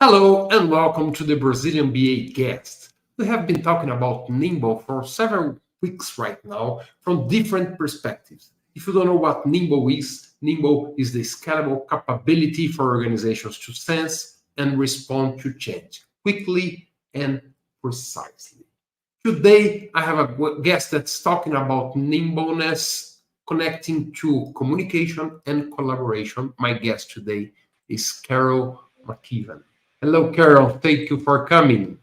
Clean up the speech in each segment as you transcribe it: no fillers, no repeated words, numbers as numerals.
Hello and welcome to the Brazilian BA Cast. We have been talking about Nimble for several weeks right now from different perspectives. If you don't know what Nimble is the scalable capability for organizations to sense and respond to change quickly and precisely. Today, I have a guest that's talking about nimbleness connecting to communication and collaboration. My guest today is Carol McEwan. Hello, Carol. Thank you for coming.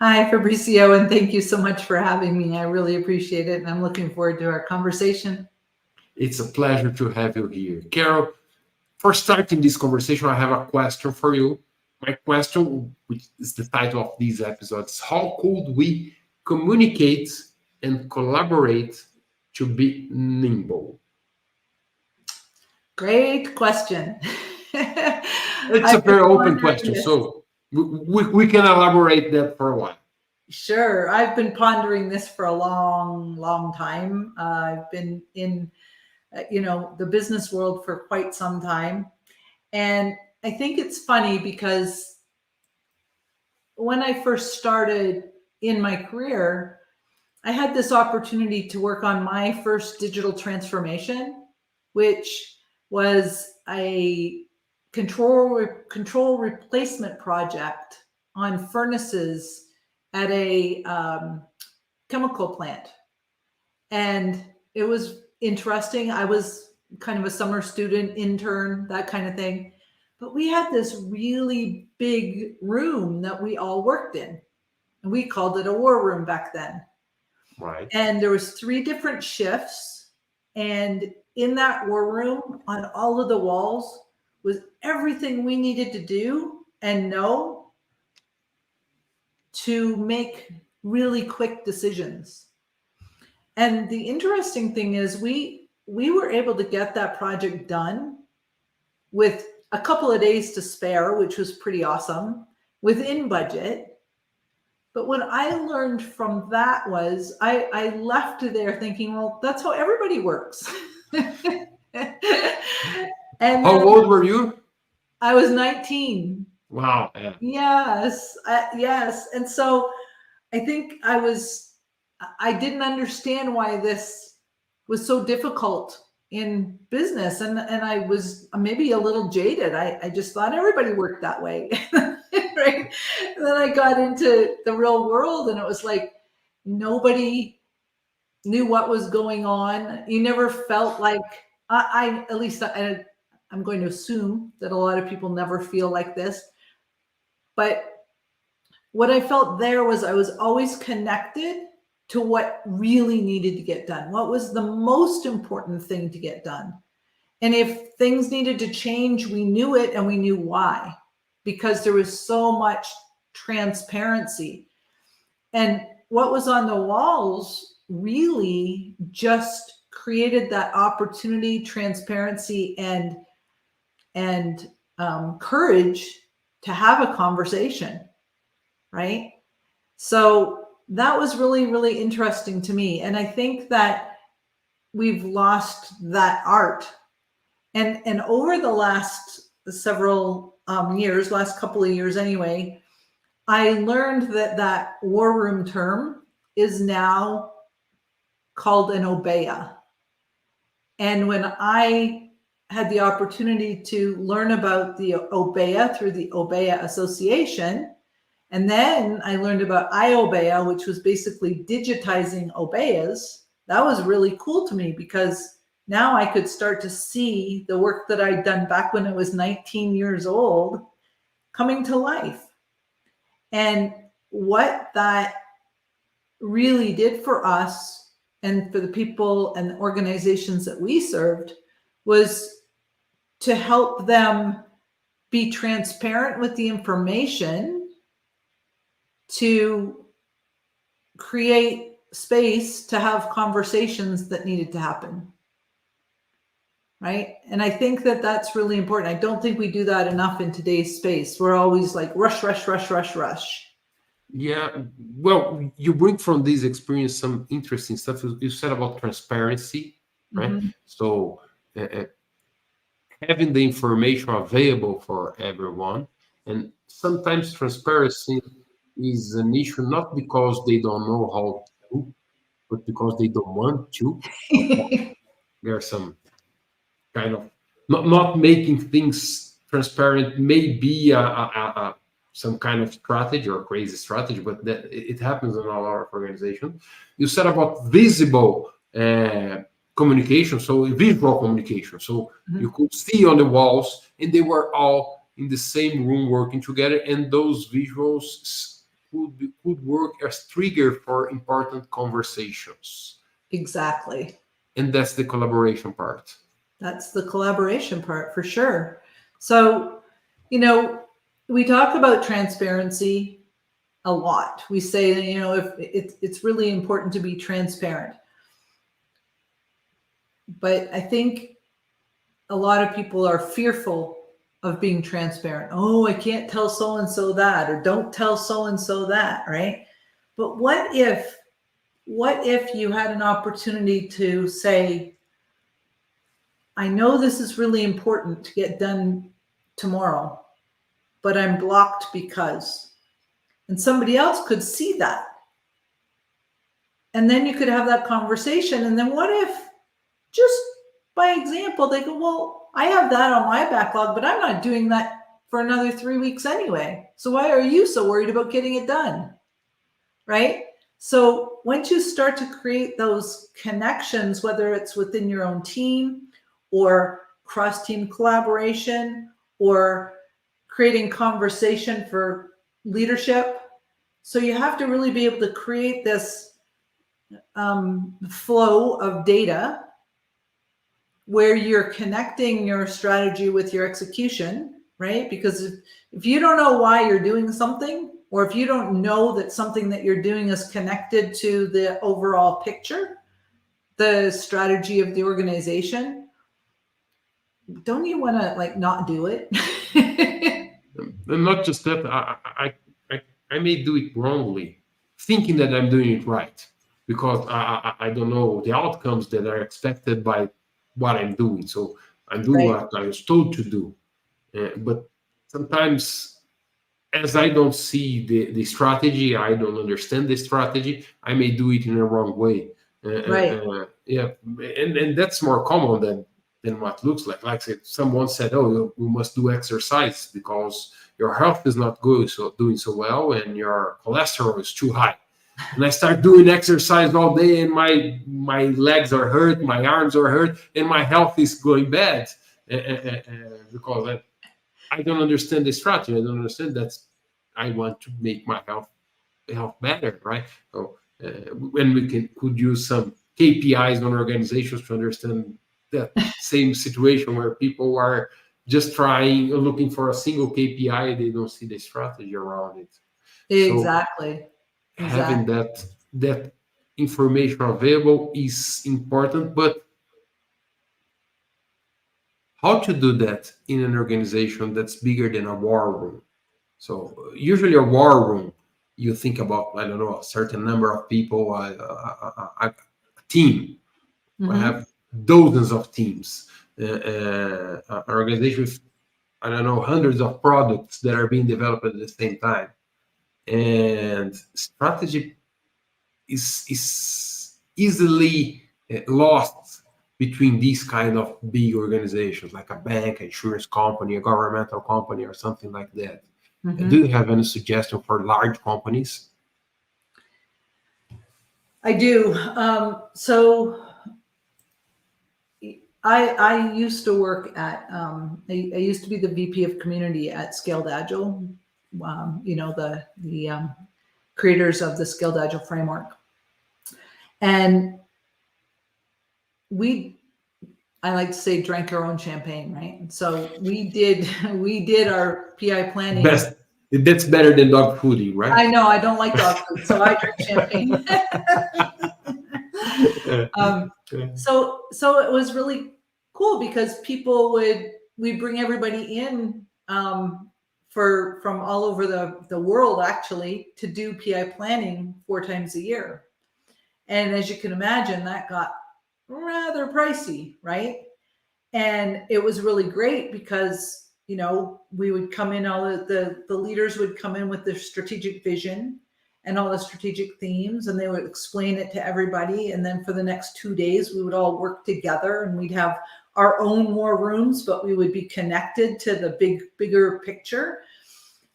Hi, Fabricio, and thank you so much for having me. I really appreciate it, and I'm looking forward to our conversation. It's a pleasure to have you here. Carol, for starting this conversation, I have a question for you. My question, which is the title of these episodes, how could we communicate and collaborate to be nimble? Great question. It's a I've been very open pondering question, this. so we can elaborate that for a while. Sure, I've been pondering this for a long, long time. I've been in, the business world for quite some time, and I think it's funny because when I first started in my career, I had this opportunity to work on my first digital transformation, which was a control replacement project on furnaces at a chemical plant. And it was interesting. I was kind of a summer student, intern, that kind of thing. But we had this really big room that we all worked in. And we called it a war room back then. Right. And there was 3 different shifts, and in that war room on all of the walls was everything we needed to do and know to make really quick decisions. And the interesting thing is we were able to get that project done with a couple of days to spare, which was pretty awesome, within budget. But what I learned from that was I left there thinking, well, that's how everybody works. And How then old were you? I was 19. Wow. Yeah. Yes, yes. And so I think I didn't understand why this was so difficult in business. And I was maybe a little jaded. I just thought everybody worked that way. Right. And then I got into the real world and it was like nobody knew what was going on. You never felt like at least I'm going to assume that a lot of people never feel like this. But what I felt there was I was always connected to what really needed to get done. What was the most important thing to get done? And if things needed to change, we knew it and we knew why, because there was so much transparency. And what was on the walls really just created that opportunity, transparency, and courage to have a conversation, right? So that was really, really interesting to me. And I think that we've lost that art. And over the last several years, last couple of years anyway, I learned that war room term is now called an Obeya. And when I had the opportunity to learn about the Obeya through the Obeya Association, and then I learned about Obeya, which was basically digitizing Obeyas, that was really cool to me because now I could start to see the work that I'd done back when I was 19 years old coming to life. And what that really did for us and for the people and the organizations that we served was to help them be transparent with the information, to create space to have conversations that needed to happen. Right. And I think that that's really important. I don't think we do that enough in today's space. We're always like rush, rush, rush, rush, rush. Yeah, well, you bring from this experience some interesting stuff. You said about transparency, right? Mm-hmm. So having the information available for everyone, And sometimes transparency is an issue not because they don't know how to, but because they don't want to. There are some kind of not making things transparent may be some kind of strategy or crazy strategy, but that it happens in a lot of organizations. You said about visible communication, so visual communication. So you could see on the walls, and they were all in the same room working together, and those visuals could work as trigger for important conversations. Exactly. And that's the collaboration part. That's the collaboration part for sure. So, we talk about transparency a lot. We say, if it's really important to be transparent. But I think a lot of people are fearful of being transparent. Oh, I can't tell so-and-so that, or don't tell so-and-so that, right? But what if you had an opportunity to say, I know this is really important to get done tomorrow, but I'm blocked because, and somebody else could see that. And then you could have that conversation. And then what if, just by example, they go, well, I have that on my backlog, but I'm not doing that for another 3 weeks anyway. So why are you so worried about getting it done? Right? So once you start to create those connections, whether it's within your own team or cross-team collaboration or creating conversation for leadership. So you have to really be able to create this flow of data where you're connecting your strategy with your execution, right? Because if you don't know why you're doing something, or if you don't know that something that you're doing is connected to the overall picture, the strategy of the organization, don't you want to not do it? And not just that, I may do it wrongly, thinking that I'm doing it right, because I don't know the outcomes that are expected by what I'm doing. So I'm doing Right. what I was told to do. But sometimes, as I don't see the strategy, I don't understand the strategy, I may do it in a wrong way. Right. Yeah, and that's more common than what looks like. Like someone said, "Oh, you must do exercise because your health is not good, so doing so well, and your cholesterol is too high." And I start doing exercise all day, and my legs are hurt, my arms are hurt, and my health is going bad because I don't understand the strategy. I don't understand that I want to make my health better, right? So when we could use some KPIs on organizations to understand that same situation where people are just trying looking for a single KPI, they don't see the strategy around it. So Exactly. having that information available is important, but how to do that in an organization that's bigger than a war room? So usually a war room, you think about, I don't know, a certain number of people, a team. I Mm-hmm. have dozens of teams. An organization with, I don't know, hundreds of products that are being developed at the same time. And strategy is easily lost between these kind of big organizations like a bank, insurance company, a governmental company, or something like that. Do Mm-hmm. you have any suggestion for large companies? I do. So I used to work at I used to be the VP of community at Scaled Agile. The creators of the Scaled Agile framework, and I like to say drank our own champagne, right? So we did our PI planning. Best. That's better than dog fooding, right? I know I don't like dog food, so I drink champagne. So it was really cool because we bring everybody in from all over the world actually to do PI planning 4 times a year. And as you can imagine, that got rather pricey, right? And it was really great because, we would come in, all the leaders would come in with their strategic vision and all the strategic themes, and they would explain it to everybody. And then for the next 2 days, we would all work together, and we'd have our own war rooms, but we would be connected to the bigger picture.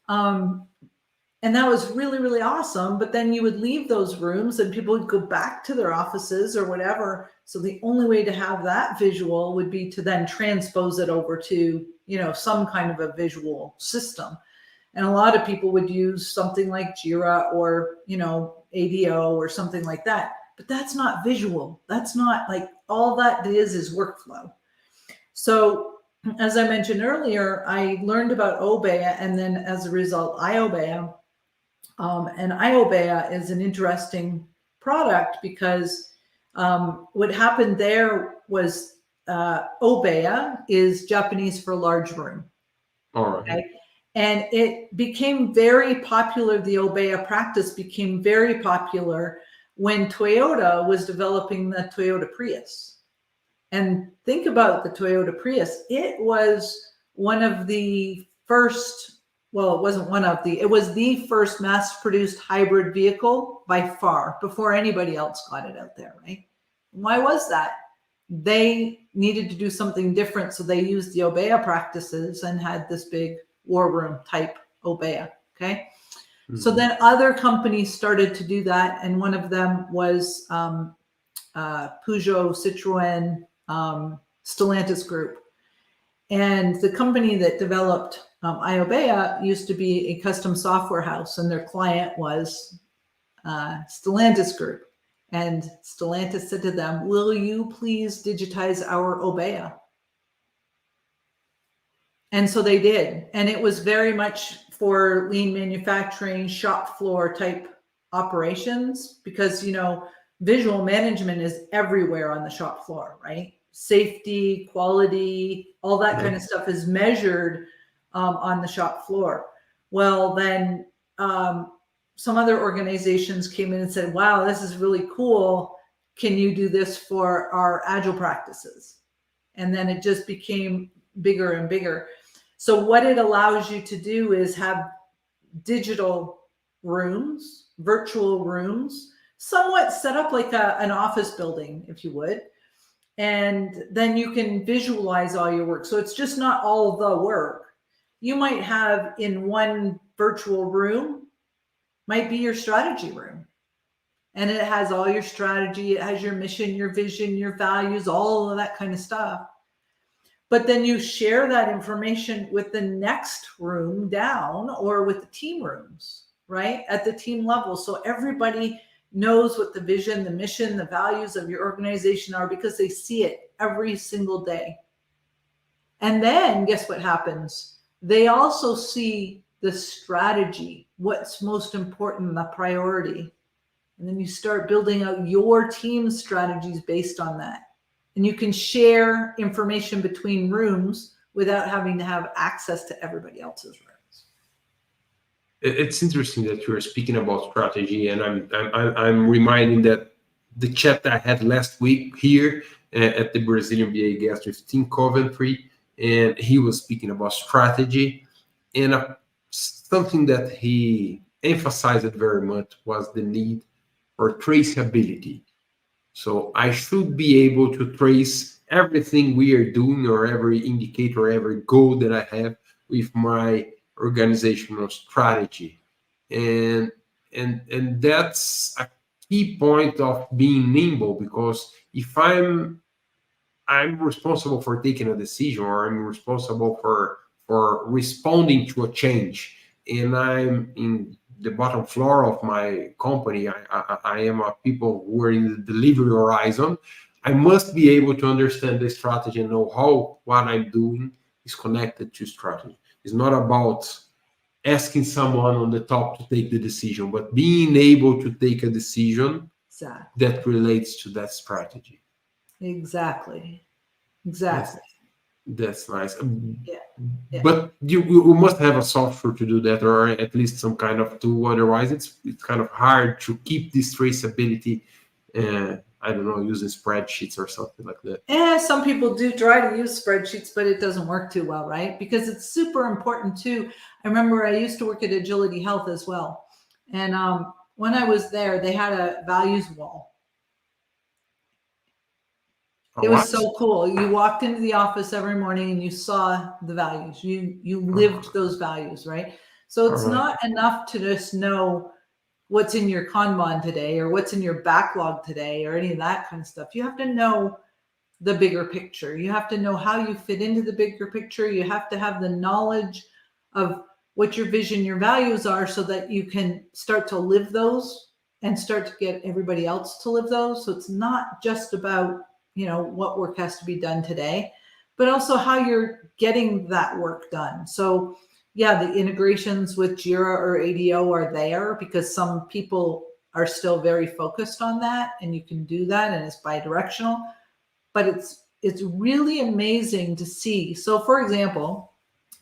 And that was really, really awesome. But then you would leave those rooms and people would go back to their offices or whatever. So the only way to have that visual would be to then transpose it over to, some kind of a visual system. And a lot of people would use something like Jira or, ADO or something like that. But that's not visual. That's not like, all that is workflow. So as I mentioned earlier, I learned about Obeya, and then as a result, Obeya. And Obeya is an interesting product because what happened there was Obeya is Japanese for large room. All right. Okay? And it became very popular. The Obeya practice became very popular when Toyota was developing the Toyota Prius. And think about the Toyota Prius. It was one of the first, well, it wasn't one of the, it was the first mass-produced hybrid vehicle by far, before anybody else got it out there, right? Why was that? They needed to do something different, so they used the Obeya practices and had this big war room type Obeya, okay? Mm-hmm. So then other companies started to do that, and one of them was Peugeot, Citroën, Stellantis Group. And the company that developed Obeya used to be a custom software house, and their client was Stellantis Group. And Stellantis said to them, "Will you please digitize our Obeya?" And so they did. And it was very much for lean manufacturing, shop floor type operations, because, visual management is everywhere on the shop floor, right? Safety, quality, all that kind of stuff is measured on the shop floor. Well, then some other organizations came in and said, "Wow, this is really cool. Can you do this for our agile practices?" And then it just became bigger and bigger. So what it allows you to do is have digital rooms, virtual rooms, somewhat set up like an office building, if you would. And then you can visualize all your work. So it's just not all the work. You might have in one virtual room, might be your strategy room. And it has all your strategy. It has your mission, your vision, your values, all of that kind of stuff. But then you share that information with the next room down or with the team rooms, right? At the team level. So everybody knows what the vision, the mission, the values of your organization are, because they see it every single day. And then guess what happens? They also see the strategy, what's most important, the priority. And then you start building out your team's strategies based on that. And you can share information between rooms without having to have access to everybody else's rooms. It's interesting that you are speaking about strategy, and I'm reminding that the chat that I had last week here at the Brazilian BA Guest with Tim Coventry, and he was speaking about strategy, and something that he emphasized very much was the need for traceability. So I should be able to trace everything we are doing, or every indicator, every goal that I have with my organizational strategy. And that's a key point of being nimble, because if I'm responsible for taking a decision, or I'm responsible for responding to a change, and I'm in the bottom floor of my company, I am a people who are in the delivery horizon, I must be able to understand the strategy and know how what I'm doing is connected to strategy. It's not about asking someone on the top to take the decision, but being able to take a decision that relates to that strategy. Exactly. That's nice. Yeah. But you must have a software to do that, or at least some kind of tool. Otherwise, it's kind of hard to keep this traceability. I don't know, using spreadsheets or something like that. Some people do try to use spreadsheets, but it doesn't work too well, right? Because it's super important too. I remember I used to work at Agility Health as well. And when I was there, they had a values wall. It was so cool. You walked into the office every morning and you saw the values. You lived those values, right? So it's not enough to just know what's in your Kanban today or what's in your backlog today or any of that kind of stuff. You have to know the bigger picture. You have to know how you fit into the bigger picture. You have to have the knowledge of what your vision, your values are, so that you can start to live those and start to get everybody else to live those. So it's not just about, what work has to be done today, but also how you're getting that work done. So yeah, the integrations with Jira or ADO are there because some people are still very focused on that, and you can do that, and it's bi-directional. But it's really amazing to see. So for example,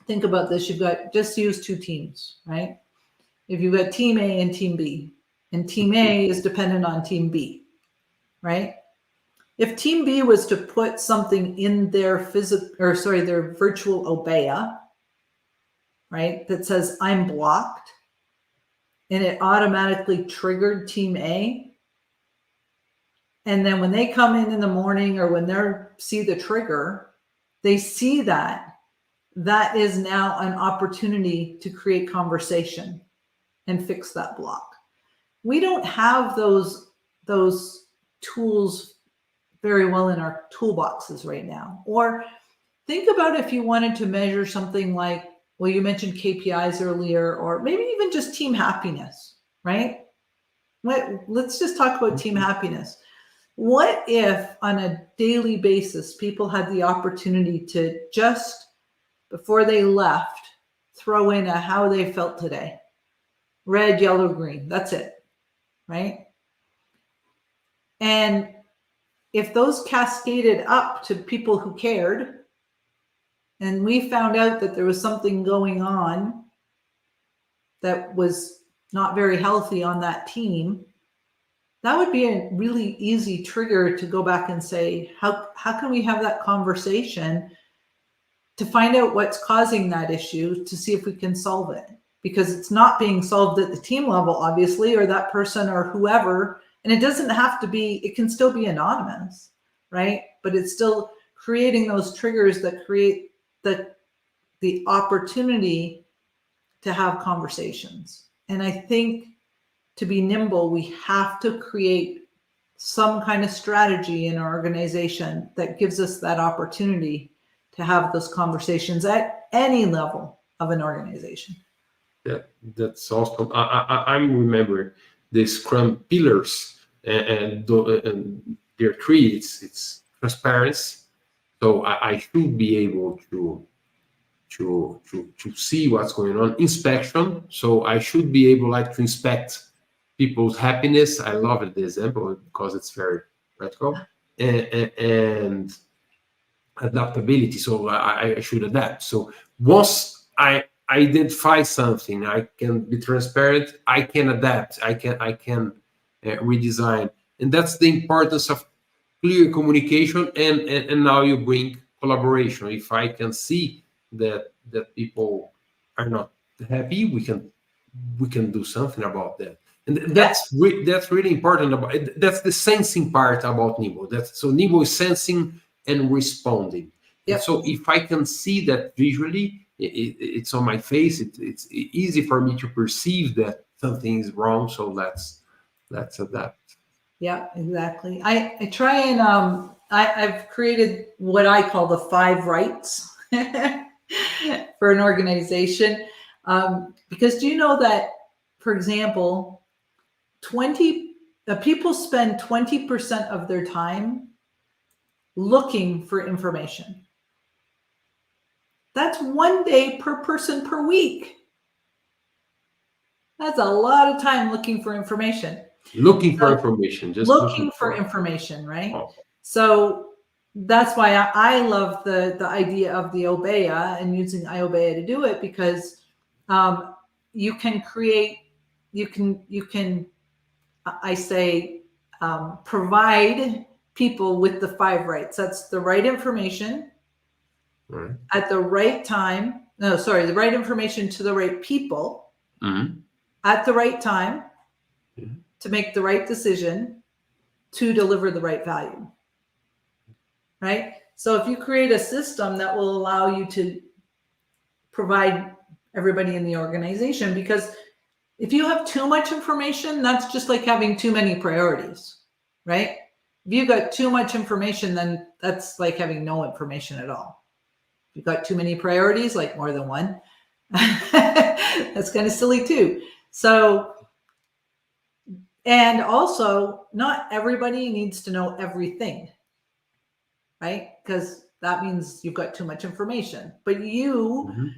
think about this. You've got, just use two teams, right? If you've got team A and team B, and team A is dependent on team B, right? If team B was to put something in their their virtual Obeya, right, that says I'm blocked, and it automatically triggered team A, and then when they come in the morning or when they see the trigger, they see that is now an opportunity to create conversation and fix that block. We don't have those tools very well in our toolboxes right now. Or think about if you wanted to measure something like, well, you mentioned KPIs earlier, or maybe even just team happiness, right? Let's just talk about team happiness. What if on a daily basis, people had the opportunity to just, before they left, throw in a how they felt today? Red, yellow, green, that's it, right? And if those cascaded up to people who cared, and we found out that there was something going on that was not very healthy on that team, that would be a really easy trigger to go back and say, how can we have that conversation to find out what's causing that issue, to see if we can solve it? Because it's not being solved at the team level, obviously, or that person or whoever. And it doesn't have to be, it can still be anonymous, right? But it's still creating those triggers that create the opportunity to have conversations. And I think to be nimble, we have to create some kind of strategy in our organization that gives us that opportunity to have those conversations at any level of an organization. That's awesome. I'm remembering the Scrum pillars, and there are three. It's transparency. So I should be able to see what's going on. Inspection. So I should be able to inspect people's happiness. I love the example because it's very practical. And adaptability. So I should adapt. So once I identify something, I can be transparent, I can adapt, I can redesign. And that's the importance of clear communication. And now you bring collaboration. If I can see that people are not happy, we can do something about that. And that's really important. That's the sensing part about Nimble. So Nimble is sensing and responding. Yep. And so if I can see that visually, it's on my face. It's easy for me to perceive that something is wrong. So let's adapt. Yeah, exactly. I try and I've created what I call the 5 rights for an organization, because do you know that, for example, people spend 20% of their time looking for information. That's 1 day per person per week. That's a lot of time looking for information. Looking for information, just looking for information, right? Oh. So that's why I love the idea of the Obeya and using iObeya to do it, because you can create, I say, provide people with the 5 rights. That's the right information Right. at the right time. No, sorry, the right information to the right people at the right time to make the right decision to deliver the right value. Right? So if you create a system that will allow you to provide everybody in the organization, because if you have too much information, that's just like having too many priorities, right? If you've got too much information, then that's like having no information at all. If you've got too many priorities, like more than one, that's kind of silly too. So, and also, not everybody needs to know everything, right? Because that means you've got too much information. But you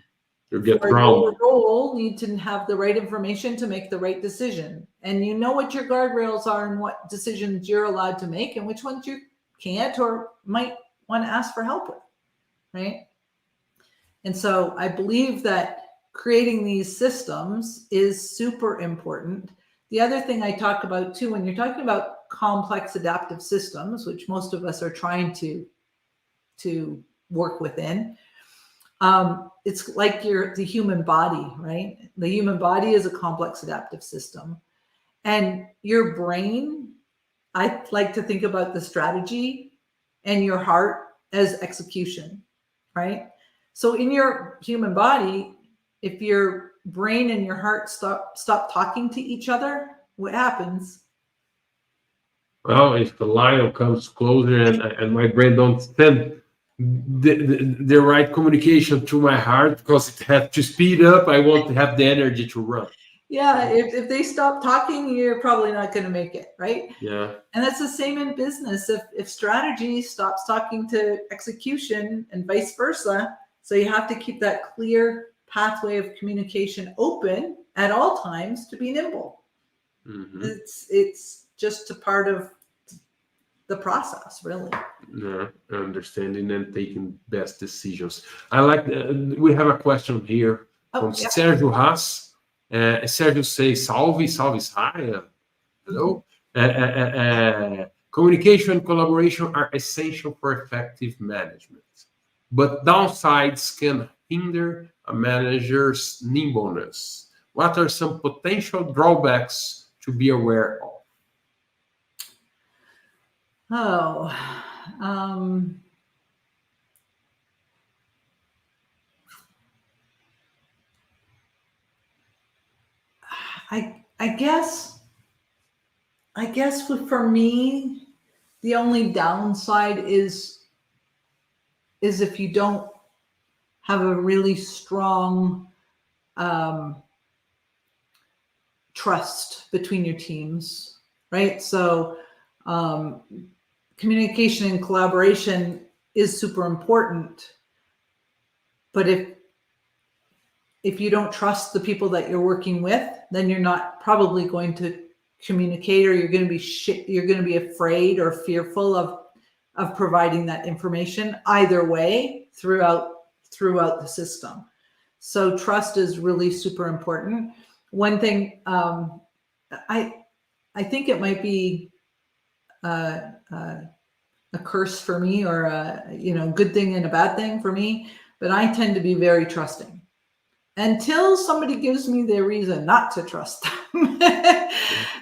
get for your role need to have the right information to make the right decision. And you know what your guardrails are and what decisions you're allowed to make and which ones you can't or might want to ask for help with, right? And so I believe that creating these systems is super important. The other thing I talk about too, when you're talking about complex adaptive systems, which most of us are trying to work within, it's like the human body, right? The human body is a complex adaptive system. And your brain, I like to think about the strategy, and your heart as execution, right? So in your human body, if your brain and your heart stop talking to each other, what happens? Well, if the lion comes closer and my brain don't send the right communication to my heart because it has to speed up, I want to have the energy to run. Yeah, if they stop talking, you're probably not going to make it, right? Yeah. And that's the same in business. If strategy stops talking to execution and vice versa, so you have to keep that clear pathway of communication open at all times to be nimble. It's just a part of the process, really. Yeah, understanding and taking best decisions. I like. We have a question here from Sergio Haas. Sergio says, "Salve, salve, Saya." Hello. Communication and collaboration are essential for effective management, but downsides can hinder a manager's nimbleness. What are some potential drawbacks to be aware of? I guess for me, the only downside is if you don't have a really strong trust between your teams, right? So communication and collaboration is super important, but if you don't trust the people that you're working with, then you're not probably going to communicate, or you're going to be afraid or fearful of providing that information either way throughout the system. So trust is really super important. One thing, I think it might be a curse for me, or a good thing and a bad thing for me, but I tend to be very trusting until somebody gives me the reason not to trust them.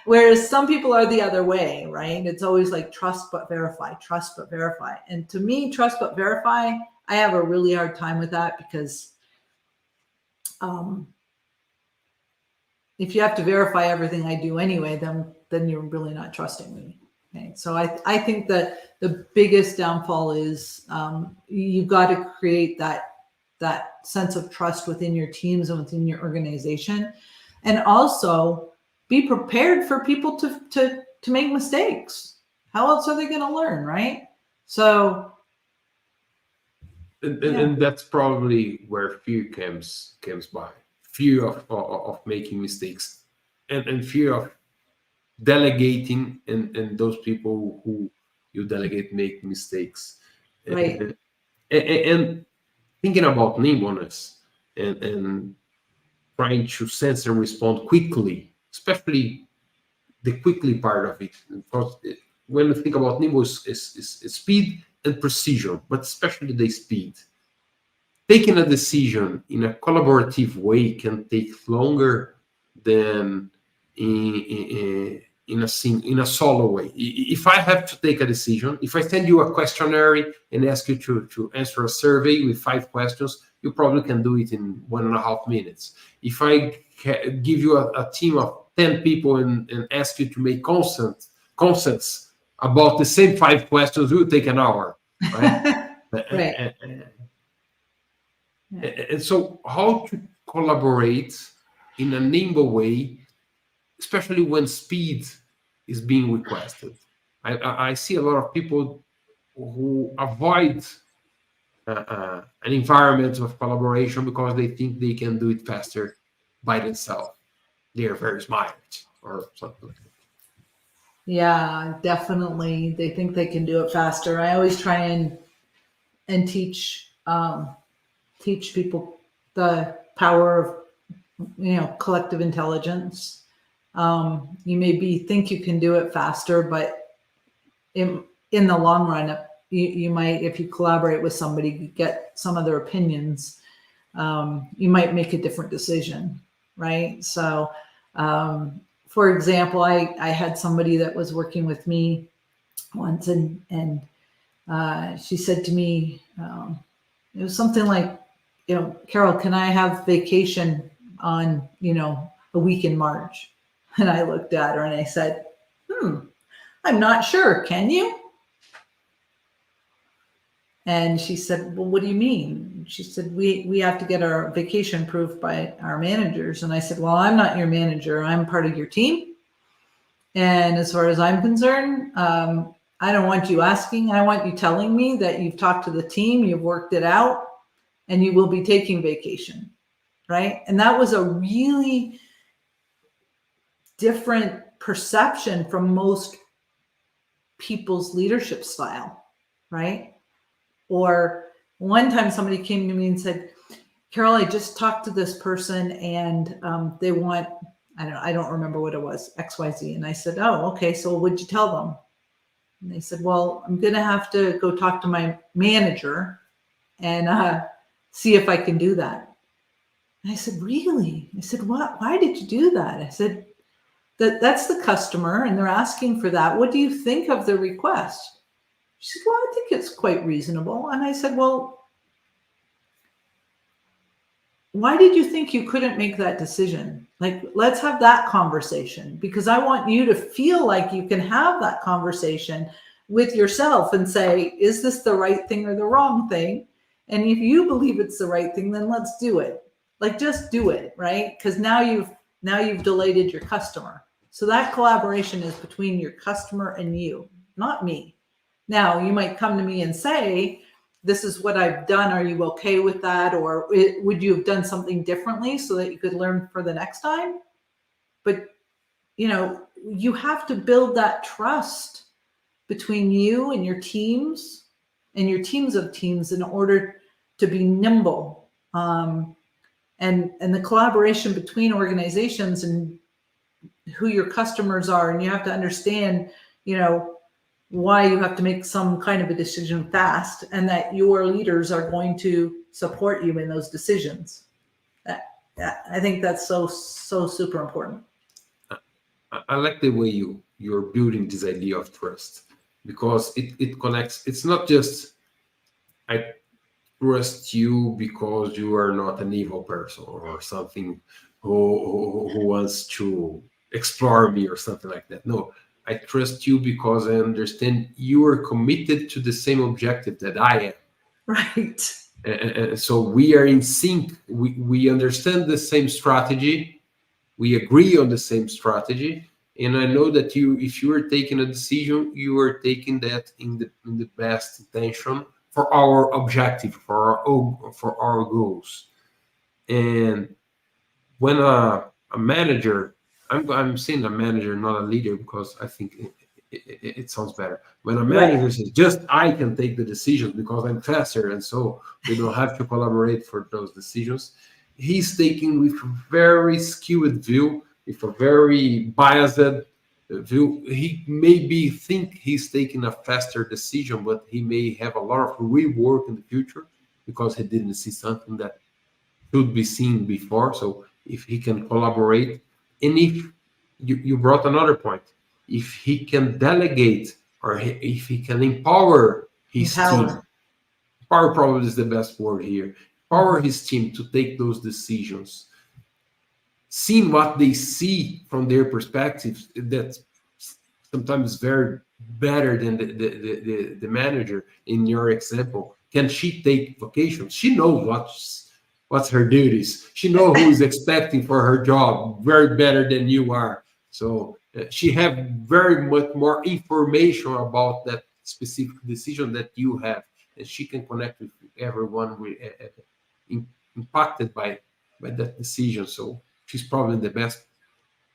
Whereas some people are the other way, right? It's always like trust but verify, trust but verify. And to me, trust but verify, I have a really hard time with that, because if you have to verify everything I do anyway, then you're really not trusting me. Okay? So I think that the biggest downfall is you've got to create that sense of trust within your teams and within your organization, and also be prepared for people to make mistakes. How else are they going to learn, right? So, and that's probably where fear comes by. Fear of making mistakes, and fear of delegating, and those people who you delegate make mistakes. Right. And thinking about nimbleness and trying to sense and respond quickly, especially the quickly part of it. Because when we think about nimble, is speed and precision, but especially the speed. Taking a decision in a collaborative way can take longer than in a solo way. If I have to take a decision, if I send you a questionnaire and ask you to answer a survey with 5 questions, you probably can do it in 1.5 minutes. If I give you a team of 10 people and ask you to make consents about the same 5 questions, it will take an hour, right? Right. And so how to collaborate in a nimble way, especially when speed is being requested. I see a lot of people who avoid an environment of collaboration because they think they can do it faster by themselves. They're very smart or something like that. Yeah, definitely. They think they can do it faster. I always try and teach people the power of collective intelligence. You maybe think you can do it faster, but in the long run, you might, if you collaborate with somebody, get some of their opinions, you might make a different decision, right? So, for example, I had somebody that was working with me once, and she said to me, it was something like, Carol, can I have vacation on, a week in March? And I looked at her and I said, I'm not sure. Can you? And she said, well, what do you mean? She said, we have to get our vacation approved by our managers. And I said, well, I'm not your manager. I'm part of your team. And as far as I'm concerned, I don't want you asking. I want you telling me that you've talked to the team, you've worked it out, and you will be taking vacation, right? And that was a really different perception from most people's leadership style, right? Or one time somebody came to me and said, Carol, I just talked to this person and they want, I don't remember what it was, XYZ. And I said, oh, okay. So what'd you tell them? And they said, well, I'm going to have to go talk to my manager and see if I can do that. And I said, really? I said, what? Why did you do that? I said, that's the customer and they're asking for that. What do you think of the request? She said, well, I think it's quite reasonable. And I said, well, why did you think you couldn't make that decision? Like, let's have that conversation, because I want you to feel like you can have that conversation with yourself and say, is this the right thing or the wrong thing? And if you believe it's the right thing, then let's do it. Like, just do it, right? Because now you've delighted your customer. So that collaboration is between your customer and you, not me. Now, you might come to me and say, this is what I've done. Are you okay with that? Or would you have done something differently so that you could learn for the next time? But, you have to build that trust between you and your teams and your teams of teams in order to be nimble. And the collaboration between organizations and who your customers are. And you have to understand, why you have to make some kind of a decision fast, and that your leaders are going to support you in those decisions. I think that's so super important. I like the way you're building this idea of trust, because it connects. It's not just I trust you because you are not an evil person or something who wants to explore me or something like that. No, I trust you because I understand you are committed to the same objective that I am. Right. And so we are in sync. We understand the same strategy. We agree on the same strategy. And I know that if you are taking a decision, you are taking that in the best intention for our objective, for our goals. And when a manager, I'm saying a manager, not a leader, because I think it sounds better. When a manager says, just I can take the decisions because I'm faster, and so we don't have to collaborate for those decisions, he's taking with a very skewed view, with a very biased He maybe think he's taking a faster decision, but he may have a lot of rework in the future because he didn't see something that should be seen before. So if he can collaborate, and if you brought another point, if he can delegate or if he can empower his team, Empower. power probably is the best word here, empower his team to take those decisions, seeing what they see from their perspectives, that's sometimes very better than the manager. In your example, can she take vacation? She knows what's her duties. She knows who is expecting for her job very better than you are. So she have very much more information about that specific decision that you have, and she can connect with everyone impacted by that decision. So she's probably in the best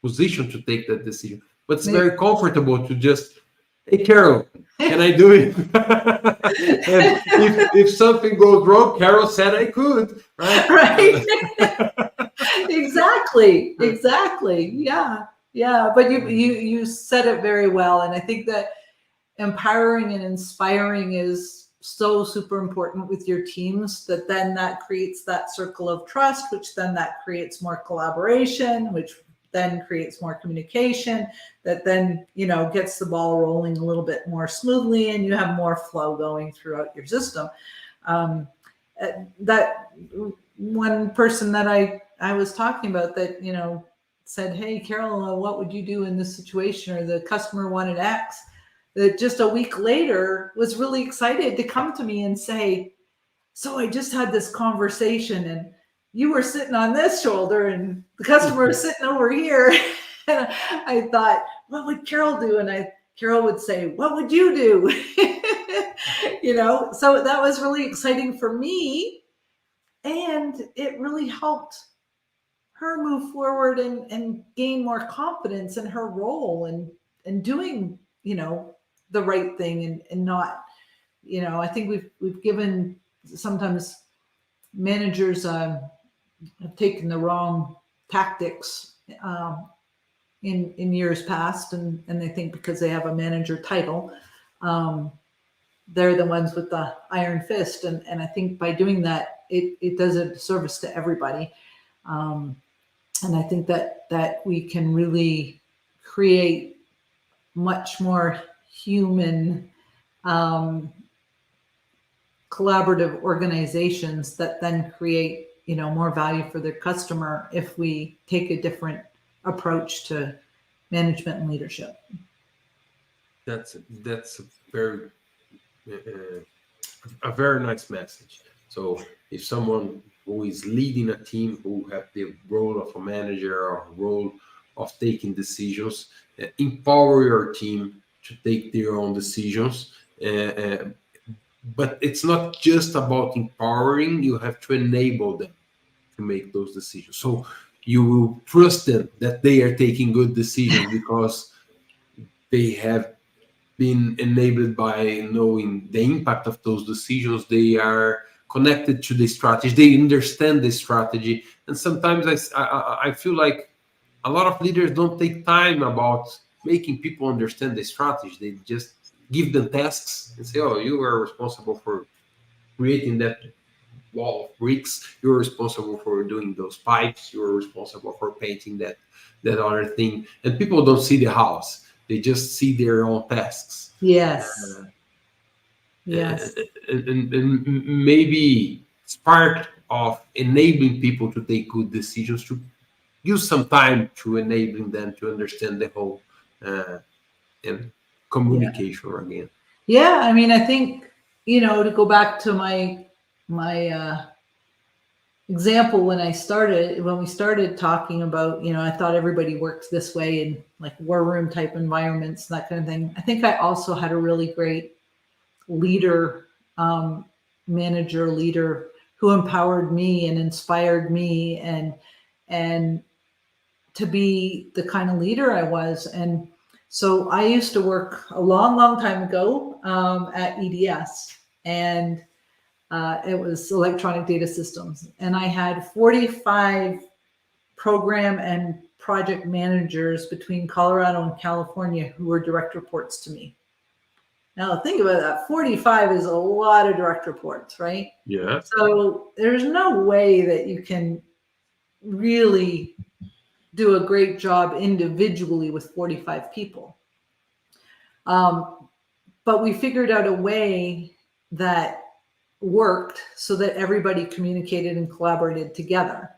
position to take that decision. But it's very comfortable to just, hey, Carol, can I do it? And if something goes wrong, Carol said I could, right? Right. Exactly. Yeah. But you said it very well, and I think that empowering and inspiring is so super important with your teams, that creates that circle of trust, which then that creates more collaboration, which then creates more communication, that then gets the ball rolling a little bit more smoothly, and you have more flow going throughout your system. That one person that I was talking about that said, hey Carol, what would you do in this situation, or the customer wanted X, that just a week later was really excited to come to me and say, so I just had this conversation, and you were sitting on this shoulder and the customer was sitting over here. And I thought, what would Carol do? And Carol would say, what would you do? So that was really exciting for me. And it really helped her move forward and gain more confidence in her role and doing, the right thing, and not, I think we've given sometimes managers have taken the wrong tactics in years past, and they think because they have a manager title, they're the ones with the iron fist, and I think by doing that, it does a disservice to everybody, and I think that we can really create much more human collaborative organizations that then create more value for their customer if we take a different approach to management and leadership. That's a very nice message. So if someone who is leading a team, who have the role of a manager or role of taking decisions, empower your team to take their own decisions. But it's not just about empowering, you have to enable them to make those decisions. So you will trust them that they are taking good decisions because they have been enabled by knowing the impact of those decisions. They are connected to the strategy. They understand the strategy. And sometimes I feel like a lot of leaders don't take time about making people understand the strategy. They just give them tasks and say, oh, you are responsible for creating that wall of bricks. You're responsible for doing those pipes. You're responsible for painting that other thing. And people don't see the house. They just see their own tasks. Yes. And maybe it's part of enabling people to take good decisions, to use some time to enabling them to understand the whole and communication again. Yeah, I mean, I think to go back to my example when we started talking about, I thought everybody works this way in like war room type environments, that kind of thing. I think I also had a really great leader, manager leader, who empowered me and inspired me and to be the kind of leader I was. And so I used to work a long time ago at EDS, and it was electronic data systems. And I had 45 program and project managers between Colorado and California who were direct reports to me. Now think about that. 45 is a lot of direct reports, right? Yeah. So there's no way that you can really do a great job individually with 45 people. But we figured out a way that worked so that everybody communicated and collaborated together.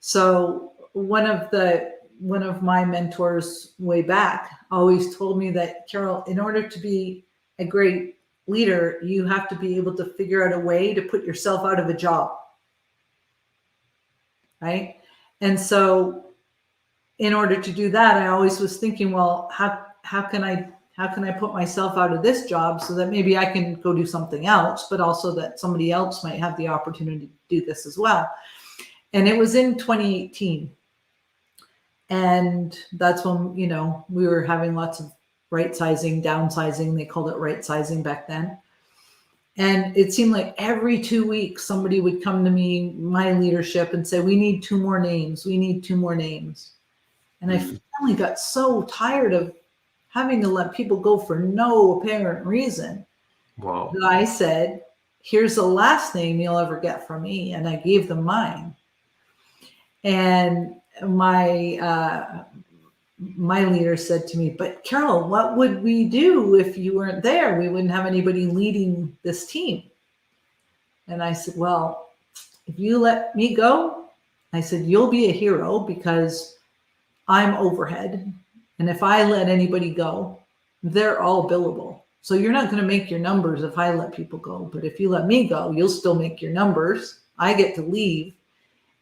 So one of my mentors way back always told me that, Carol, in order to be a great leader, you have to be able to figure out a way to put yourself out of a job. Right? And so in order to do that, I always was thinking, well, how can I put myself out of this job so that maybe I can go do something else, but also that somebody else might have the opportunity to do this as well. And it was in 2018. And that's when, we were having lots of right sizing, downsizing. They called it right sizing back then. And it seemed like every 2 weeks, somebody would come to me, my leadership, and say, we need 2 more names. We need 2 more names. And I finally got so tired of having to let people go for no apparent reason. Wow. That I said, here's the last name you'll ever get from me. And I gave them mine. And my leader said to me, but Carol, what would we do if you weren't there? We wouldn't have anybody leading this team. And I said, well, if you let me go, I said, you'll be a hero because I'm overhead. And if I let anybody go, they're all billable. So you're not going to make your numbers if I let people go. But if you let me go, you'll still make your numbers. I get to leave.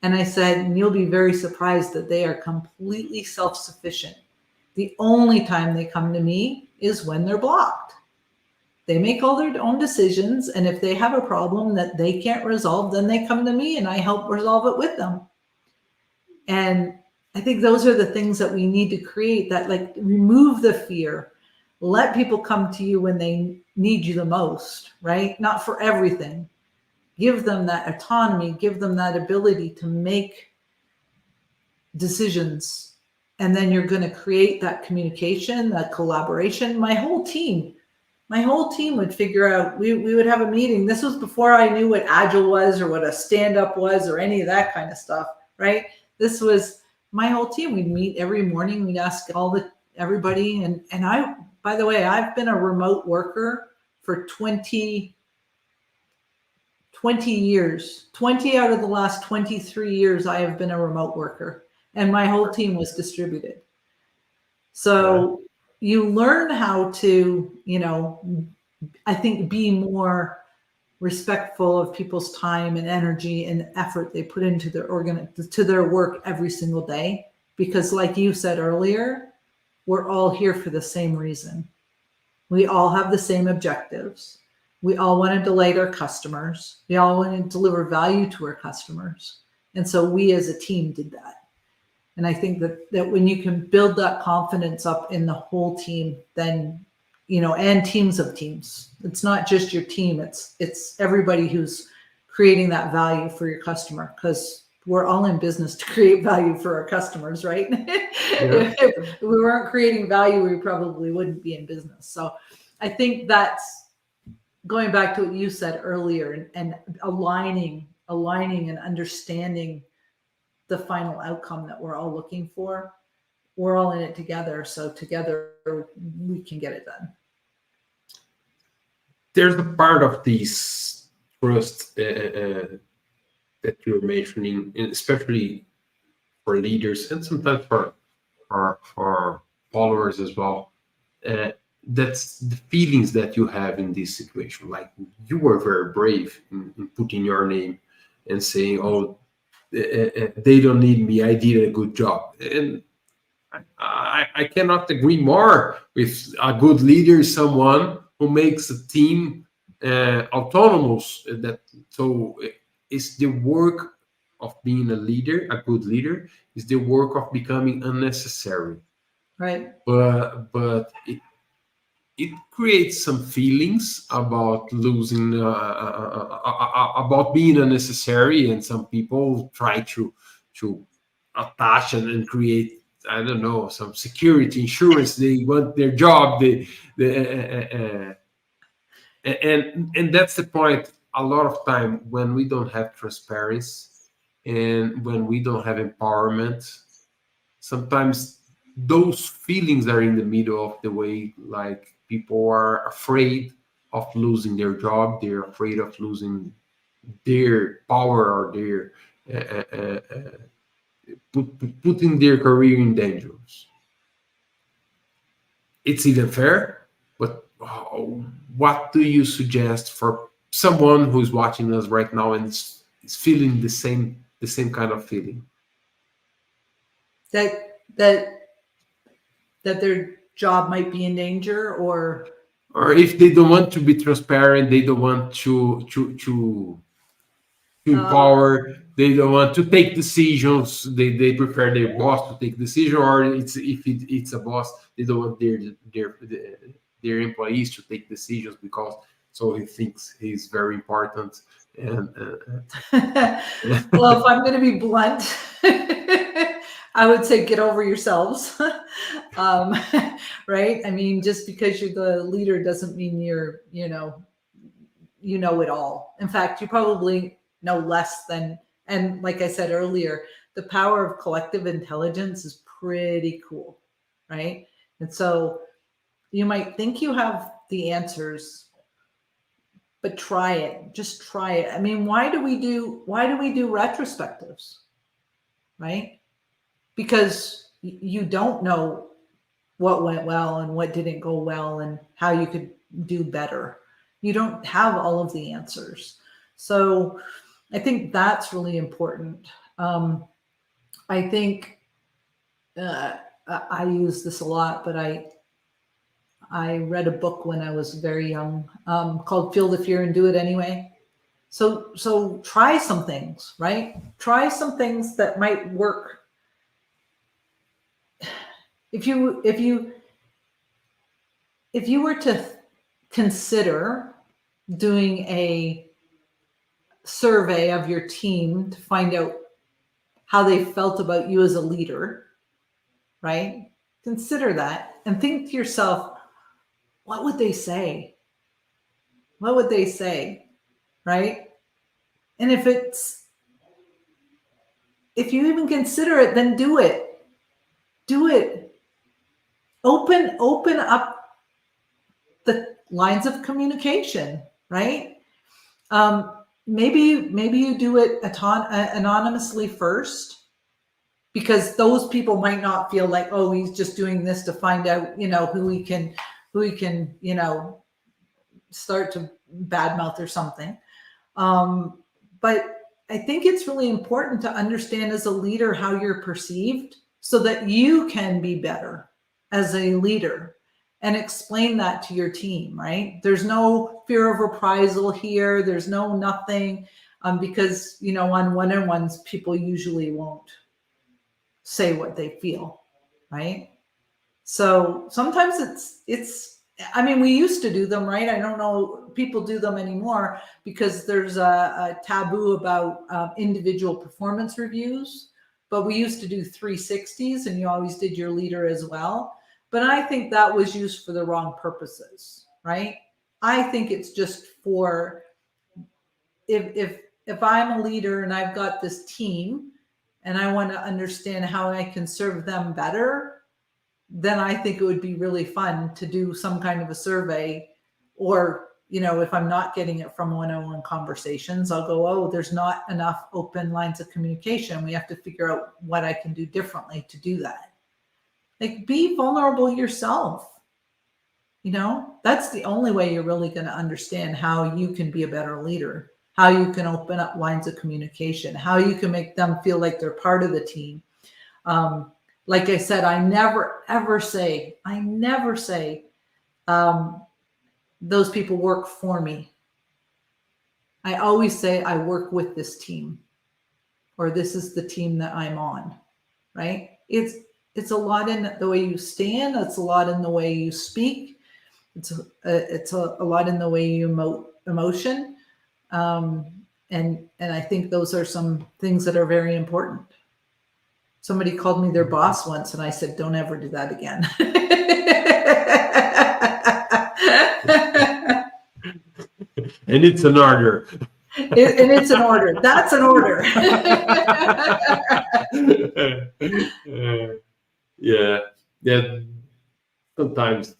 And I said, and you'll be very surprised that they are completely self-sufficient. The only time they come to me is when they're blocked. They make all their own decisions. And if they have a problem that they can't resolve, then they come to me and I help resolve it with them. And I think those are the things that we need to create, that like remove the fear, let people come to you when they need you the most, right? Not for everything. Give them that autonomy, give them that ability to make decisions. And then you're going to create that communication, that collaboration. My whole team would figure out, we would have a meeting. This was before I knew what Agile was or what a stand-up was or any of that kind of stuff, right? This was my whole team. We'd meet every morning. We'd ask everybody. And I, by the way, I've been a remote worker for 20 years. 20 out of the last 23 years, I have been a remote worker. And my whole team was distributed. So you learn how to, I think, be more respectful of people's time and energy and effort they put into their work every single day. Because like you said earlier, we're all here for the same reason. We all have the same objectives. We all want to delight our customers. We all want to deliver value to our customers. And so we as a team did that. And I think that when you can build that confidence up in the whole team, then, and teams of teams, it's not just your team, it's everybody who's creating that value for your customer, because we're all in business to create value for our customers, right? Yeah. If we weren't creating value, we probably wouldn't be in business. So I think that's going back to what you said earlier, and aligning and understanding the final outcome that we're all looking for. We're all in it together. So together we can get it done. There's a part of this trust that you're mentioning, especially for leaders and sometimes for followers as well. That's the feelings that you have in this situation. Like, you were very brave in putting your name and saying, oh, they don't need me, I did a good job. And I cannot agree more with a good leader is someone who makes a team autonomous. So it's the work of being a leader, a good leader, is the work of becoming unnecessary. Right. But it creates some feelings about losing, about being unnecessary, and some people try to attach and create I don't know, some security, insurance. They want their job. And that's the point. A lot of time when we don't have transparency and when we don't have empowerment, sometimes those feelings are in the middle of the way. Like people are afraid of losing their job. They're afraid of losing their power or their putting their career in danger. It's even fair, but what do you suggest for someone who's watching us right now and is feeling the same kind of feeling? That that their job might be in danger, Or if they don't want to be transparent, they don't want to empower, they don't want to take decisions, they prefer their boss to take decision, or it's a boss, they don't want their employees to take decisions because so he thinks he's very important. And well, if I'm going to be blunt, I would say get over yourselves. Right? I mean, just because you're the leader doesn't mean you're, you know it all. In fact, you probably know less than, and like I said earlier, the power of collective intelligence is pretty cool, right? And so you might think you have the answers, but try it. Just try it. I mean, why do we do retrospectives, right? Because you don't know what went well and what didn't go well and how you could do better. You don't have all of the answers. So I think that's really important. I think I use this a lot, but I read a book when I was very young called Feel the Fear and Do It Anyway. So try some things, right? Try some things that might work. If you were to consider doing a survey of your team to find out how they felt about you as a leader, right? Consider that and think to yourself, what would they say? What would they say, right? And if you even consider it, then do it. Do it. Open up the lines of communication, right? Maybe you do it anonymously first, because those people might not feel like, oh, he's just doing this to find out, who he can, start to badmouth or something. But I think it's really important to understand as a leader how you're perceived so that you can be better as a leader and explain that to your team, right? There's no fear of reprisal here. There's no nothing, because, on one-on-ones, people usually won't say what they feel, right? So sometimes I mean, we used to do them, right? I don't know, people do them anymore because there's a taboo about individual performance reviews, but we used to do 360s and you always did your leader as well. But I think that was used for the wrong purposes, right? I think it's just for if I'm a leader and I've got this team and I want to understand how I can serve them better, then I think it would be really fun to do some kind of a survey. Or, if I'm not getting it from one-on-one conversations, I'll go, oh, there's not enough open lines of communication. We have to figure out what I can do differently to do that. Like, be vulnerable yourself. That's the only way you're really going to understand how you can be a better leader, how you can open up lines of communication, how you can make them feel like they're part of the team. Like I said, I never say those people work for me. I always say I work with this team, or this is the team that I'm on, right? It's a lot in the way you stand. It's a lot in the way you speak. It's a lot in the way you emotion. And I think those are some things that are very important. somebody called me their boss once, and I said, don't ever do that again. And it's an order. And it's an order. That's an order. Yeah. Yeah. Sometimes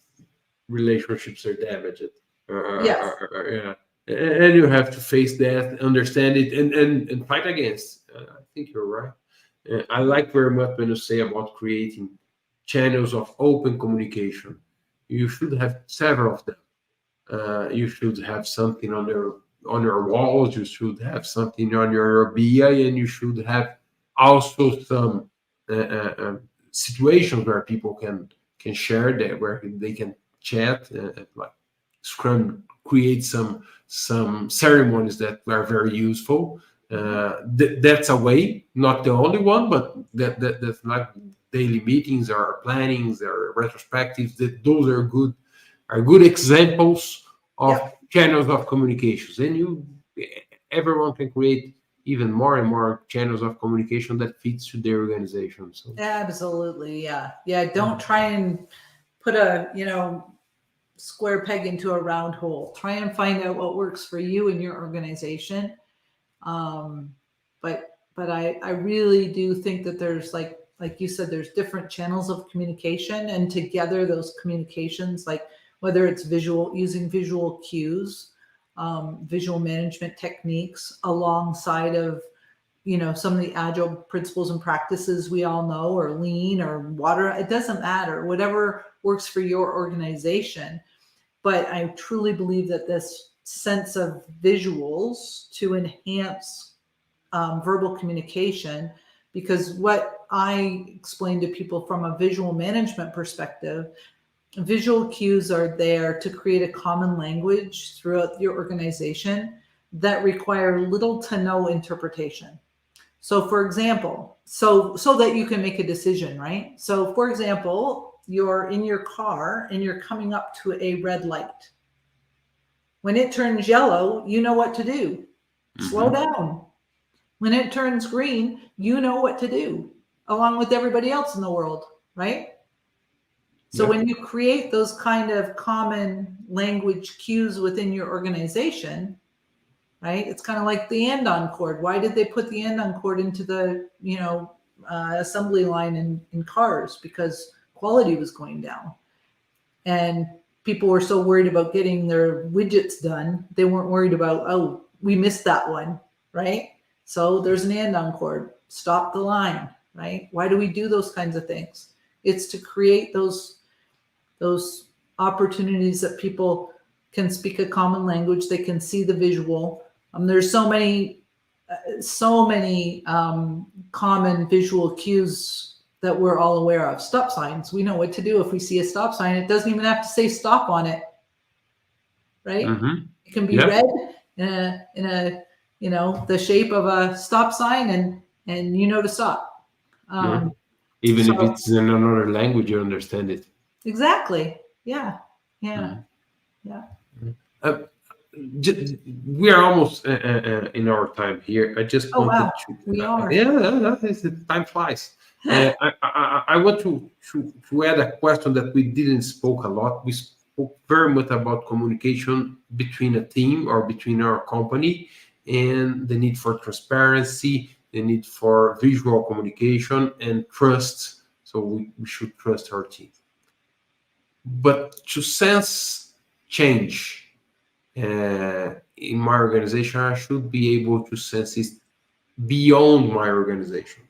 relationships are damaged. Yes. Yeah. And you have to face that, understand it, and fight against. I think you're right. I like very much when you say about creating channels of open communication. You should have several of them. You should have something on your walls. You should have something on your Obeya, and you should have also some situations where people can share that, where they can chat, like Scrum create some ceremonies that are very useful. That's a way, not the only one, but that's like daily meetings or plannings or retrospectives. That those are good examples of Yep. channels of communications, and everyone can create even more and more channels of communication that fits to their organization. So Absolutely. Yeah. Yeah. Don't try and put a, square peg into a round hole. Try and find out what works for you and your organization. But I really do think that there's like you said, there's different channels of communication, and together those communications, like whether it's using visual cues, visual management techniques alongside of some of the agile principles and practices we all know, or lean or water, it doesn't matter, whatever works for your organization. But I truly believe that this sense of visuals to enhance verbal communication, because what I explain to people from a visual management perspective, visual cues are there to create a common language throughout your organization that require little to no interpretation. So for example, so that you can make a decision, right? So for example, you're in your car and you're coming up to a red light. When it turns yellow, you know what to do. Slow down. When it turns green, you know what to do, along with everybody else in the world, right? So yeah. when you create those kind of common language cues within your organization, right? It's kind of like the andon cord. Why did they put the andon cord into the assembly line in cars? Because quality was going down, and people were so worried about getting their widgets done, they weren't worried about, oh, we missed that one, right? So there's an andon cord. Stop the line, right? Why do we do those kinds of things? It's to create those opportunities that people can speak a common language. They can see the visual. There's so many common visual cues that we're all aware of. Stop signs. We know what to do if we see a stop sign. It doesn't even have to say stop on it, right? It can be red in a the shape of a stop sign, and to stop. Even if it's in another language, you understand it. Exactly. Yeah. We are almost in our time here. I just wanted to. We are. Time flies. I want to add a question that we didn't spoke a lot. We spoke very much about communication between a team or between our company, and the need for transparency, the need for visual communication, and trust. So we should trust our team. But to sense change in my organization, I should be able to sense it beyond my organization.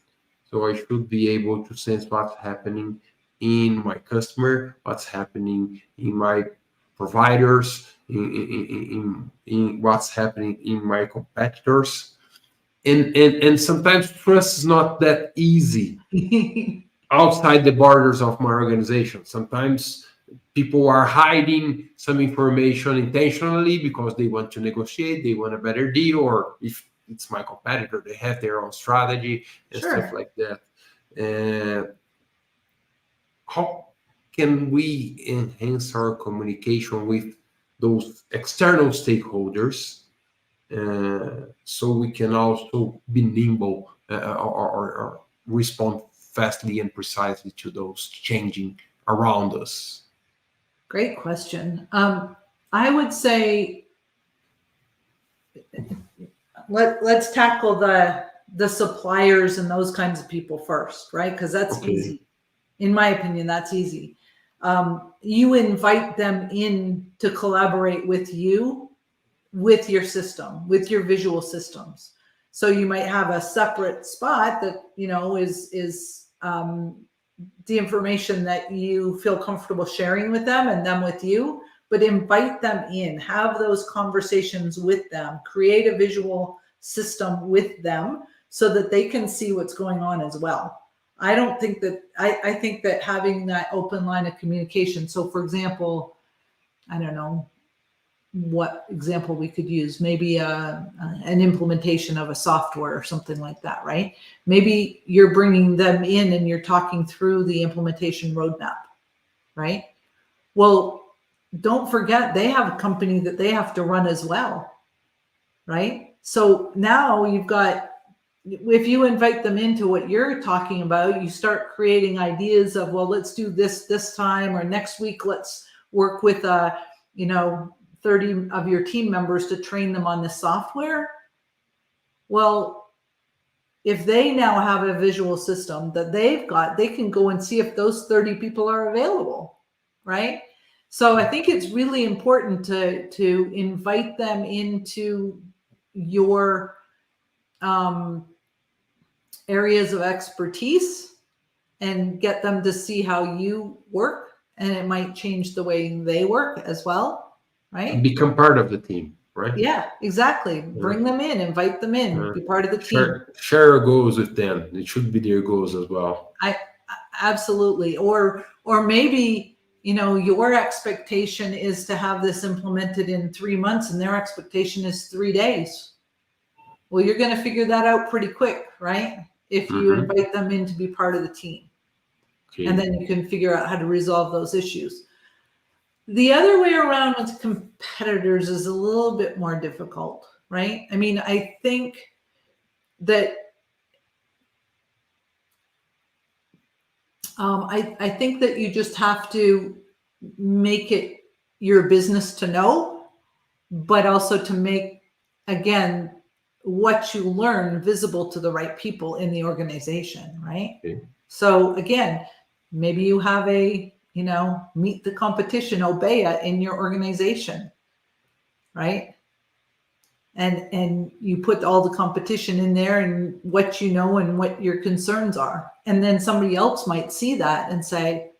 So I should be able to sense what's happening in my customer, what's happening in my providers, in what's happening in my competitors. And sometimes trust is not that easy outside the borders of my organization. Sometimes people are hiding some information intentionally because they want to negotiate, they want a better deal, or if it's my competitor, they have their own strategy and stuff like that. How can we enhance our communication with those external stakeholders so we can also be nimble or respond fastly and precisely to those changing around us? Great question. I would say let's tackle the suppliers and those kinds of people first, right? Because that's easy. In my opinion, that's easy. You invite them in to collaborate with you, with your system, with your visual systems. So you might have a separate spot that, is the information that you feel comfortable sharing with them and them with you, but invite them in, have those conversations with them, create a visual system with them so that they can see what's going on as well. I don't think that, I think that having that open line of communication. So for example, I don't know what example we could use, maybe an implementation of a software or something like that, right? Maybe you're bringing them in and you're talking through the implementation roadmap, right? Well, don't forget they have a company that they have to run as well, right? So now you've got, if you invite them into what you're talking about, you start creating ideas of, well, let's do this time, or next week, let's work with 30 of your team members to train them on the software. Well, if they now have a visual system that they've got, they can go and see if those 30 people are available, right? So I think it's really important to invite them into your areas of expertise and get them to see how you work, and it might change the way they work as well, right? Become part of the team, right? Yeah, exactly. Bring them in, invite them in, be part of the team. Share your goals with them. It should be their goals as well. Absolutely. Or maybe, your expectation is to have this implemented in 3 months and their expectation is 3 days. Well, you're going to figure that out pretty quick, right? If you invite them in to be part of the team. Okay. And then you can figure out how to resolve those issues. The other way around with competitors is a little bit more difficult, right? I mean, I think that I think that you just have to make it your business to know, but also to make, again, what you learn visible to the right people in the organization, right? Okay. So again, maybe you have a, meet the competition, Obeya in your organization, right? And you put all the competition in there and what you know and what your concerns are. And then somebody else might see that and say,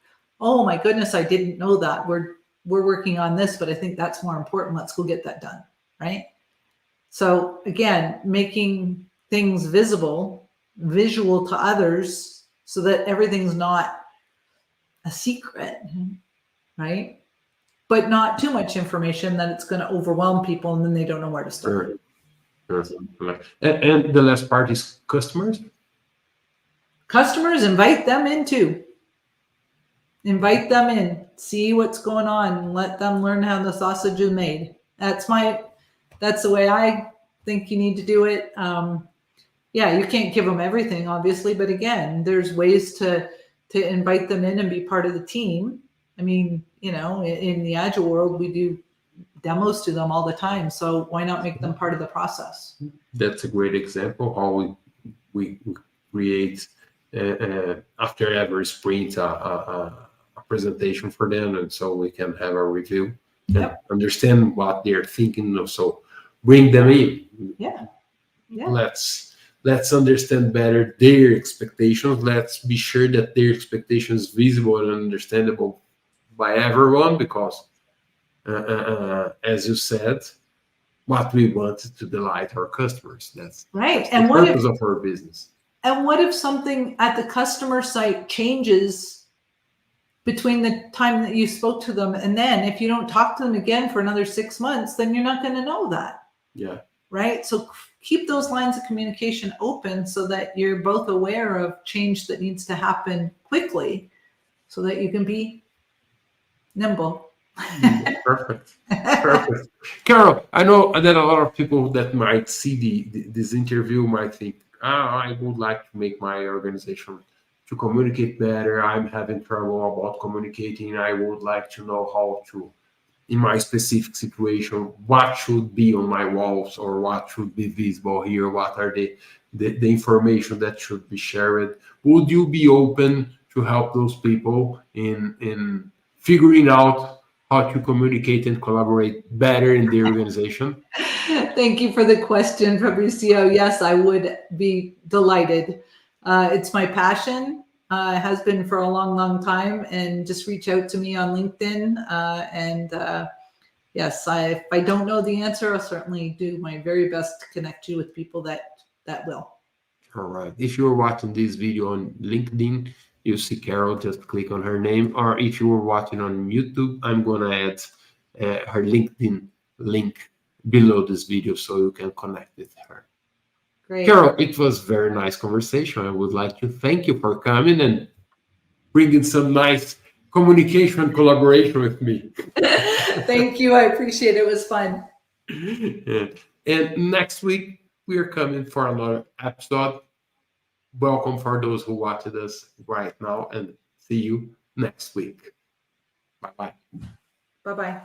oh my goodness, I didn't know that. We're working on this, but I think that's more important. Let's go get that done, right? So again, making things visual to others so that everything's not a secret, right? But not too much information that it's going to overwhelm people and then they don't know where to start. Sure. And the last part is customers. Customers, invite them in too. Invite them in, see what's going on, let them learn how the sausage is made. That's the way I think you need to do it. Yeah, you can't give them everything, obviously, but again, there's ways to invite them in and be part of the team. I mean, in the Agile world, we do demos to them all the time. So why not make them part of the process? That's a great example how we create after every sprint a presentation for them, and so we can have a review and understand what they're thinking. So bring them in. Yeah. Let's understand better their expectations. Let's be sure that their expectations is visible and understandable by everyone, because as you said, what we want to delight our customers. That's right. And the purpose of our business. And what if something at the customer site changes between the time that you spoke to them and then if you don't talk to them again for another 6 months, then you're not going to know that. Yeah. Right. So keep those lines of communication open so that you're both aware of change that needs to happen quickly so that you can be nimble. Perfect. Carol, I know that a lot of people that might see this interview might think, I would like to make my organization to communicate better. I'm having trouble about communicating. I would like to know how to, in my specific situation, what should be on my walls or what should be visible here. What are the information that should be shared? Would you be open to help those people in figuring out how to communicate and collaborate better in the organization? Thank you for the question, Fabricio. Yes, I would be delighted. It's my passion. It has been for a long, long time. And just reach out to me on LinkedIn. Yes, if I don't know the answer, I'll certainly do my very best to connect you with people that will. All right. If you're watching this video on LinkedIn, you see Carol, just click on her name. Or if you were watching on YouTube, I'm going to add her LinkedIn link below this video so you can connect with her. Great. Carol, it was very nice conversation. I would like to thank you for coming and bringing some nice communication and collaboration with me. Thank you. I appreciate it. It was fun. And next week, we are coming for another episode. Welcome for those who watched us right now, and see you next week. Bye-bye. Bye-bye.